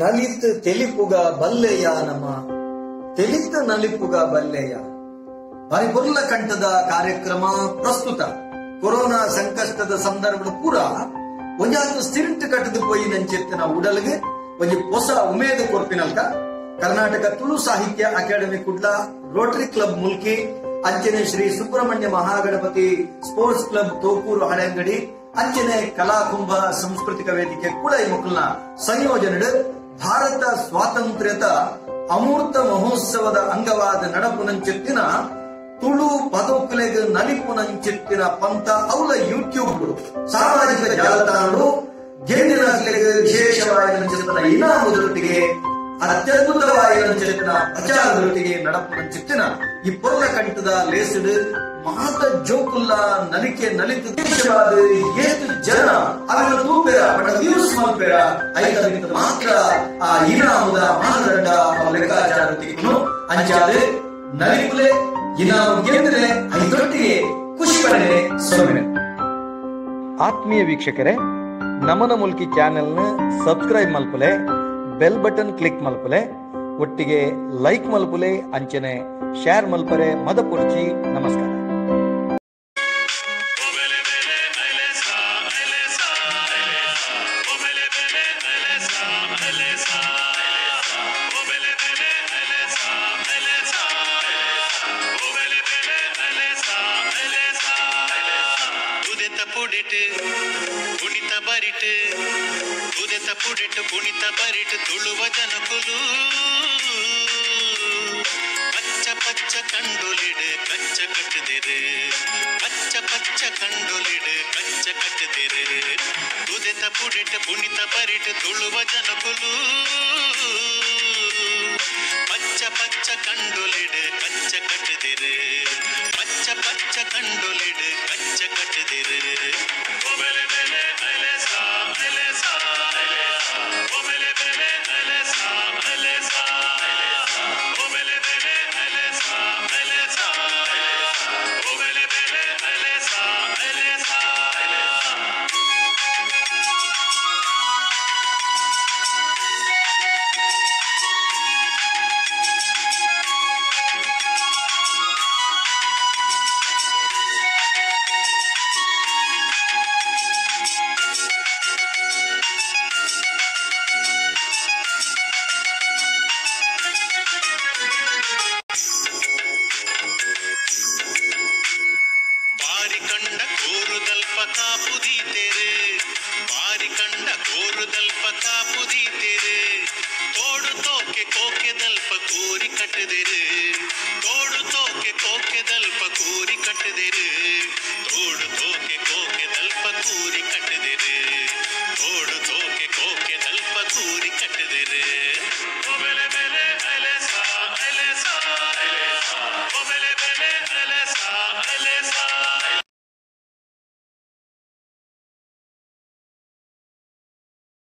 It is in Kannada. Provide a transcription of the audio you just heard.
ನಲಿತ್ ತೆಲಿಪುಗ ಬಲ್ಲೆಯ ನಮ ತೆಲಿತ್ ನಲಿಪುಗ ಬಲ್ಲೆಯ ಪರಿಪುರ್ಲ ಕಂಠದ ಕಾರ್ಯಕ್ರಮ ಪ್ರಸ್ತುತ ಕೊರೋನಾ ಸಂಕಷ್ಟದ ಸಂದರ್ಭ ಪೂರ ಒಂಜಾದು ಸ್ಟಿರಿಂಟ್ ಕಟ್ಟದು ಪೋಯಿ ನಂಚೆತ್ತಿನ ಉಡಲ್ಗೆ ಒಂಜಿ ಹೊಸ ಉಮೇದು ಕೊರ್ಪಿನಲ್ಕ ಕರ್ನಾಟಕ ತುಳು ಸಾಹಿತ್ಯ academy Kudla Rotary club Mulki ಅಂಚನೆ ಶ್ರೀ ಸುಬ್ರಹ್ಮಣ್ಯ ಮಹಾಗಣಪತಿ ಸ್ಪೋರ್ಟ್ಸ್ ಕ್ಲಬ್ ತೋಕೂರು ಹಳೆಂಗಡಿ ಅಂಚನೆ ಕಲಾಕುಂಭ ಸಾಂಸ್ಕೃತಿಕ ವೇದಿಕೆ ಕೂಡ ಈ ಮಕ್ಕಳನ್ನ ಸಂಯೋಜನೆ ಭಾರತ ಸ್ವಾತಂತ್ರ್ಯದ ಅಮೂರ್ತ ಮಹೋತ್ಸವದ ಅಂಗವಾದ ನಡಪುನಂಚೆತ್ತಿನ ತುಳು ಪದಕಲೆಗೆ ನಲಿಪುನಂಚೆತ್ತಿನ ಪಂಥ ಅವಳ ಯೂಟ್ಯೂಬ್ ಸಾಮಾಜಿಕ ಜಾಲತಾಣಗಳು ಗೆಂಡಿನ ವಿಶೇಷವಾದ ಇನಾಮದೊಟ್ಟಿಗೆ ಅತ್ಯದ್ಭುತವಾದ ಪ್ರಚಾರದೊಟ್ಟಿಗೆ ನಡಪುನಂಚೆತ್ತಿನ ಈ ಪೊರ್ಲ ಕಂಠದ ಲೇಸಡ್ ಮಾತ ಜೋಕುಲ್ಲ ನಲಿಕೆ ನಲಿತ ದೇಶವಾದ ಏತು ಜನ ಅವರ ತೂಪೆರ ಬಡ ವ್ಯೂಸ್ ಮಲ್ಪೆರ ಐದರಿಂದ ಮಾತ್ರ ಆ ಇನಾಮದ ಮಾನದಂಡ ಲೆಕ್ಕಾಚಾರವನ್ನು ಅಂಚಾದೆ ನಲಿಪುಲೆ ಇನಾಮ ಗೆಂದ್ರೆ ಐದೊಟ್ಟಿಗೆ ಖುಷಿ ಪಡೆ ಸೊಮ್ಮೆ. ಆತ್ಮೀಯ ವೀಕ್ಷಕರೇ, ನಮನ ಮುಲ್ಕಿ ಚಾನೆಲ್ನ ಸಬ್ಸ್ಕ್ರೈಬ್ ಮಲ್ಪಲೆ, ಬೆಲ್ ಬಟನ್ ಕ್ಲಿಕ್ ಮಲ್ಪಲೆ, ಒಟ್ಟಿಗೆ ಲೈಕ್ ಮಲ್ಪಲೆ, ಅಂಚನೆ ಶೇರ್ ಮಲ್ಪರೆ ಮದ ಪೊರ್ಚಿ. ನಮಸ್ಕಾರ. ಕುಣಿತ ಬರಿಟ್ ಉದೆತ ಪುಡಿಟ್ ಕುಣಿತ ಬರಿಟ್ ತುಳುವ ಜನಕುಲು ಪಚ್ಚ ಪಚ್ಚ ಕಂಡುಲಿಡ್ ಕಚ್ಚ ಕಟ್ಟದಿರು ಪಚ್ಚ ಪಚ್ಚ ಕಂಡುಲಿಡ್ ಕಚ್ಚ ಕಟ್ಟದಿರು ಉದೆತ ಪುಡಿಟ್ ಕುಣಿತ ಬರಿಟ್ ತುಳುವ ಜನಕುಲು ಪಚ್ಚ ಪಚ್ಚ ಕಂಡುಲಿಡ್ ಕಚ್ಚ ಕಟ್ಟದಿರು ಪಚ್ಚ ಪಚ್ಚ ಕಂಡುಲಿಡ್ ಕಚ್ಚ ಕಟ್ಟದಿರು.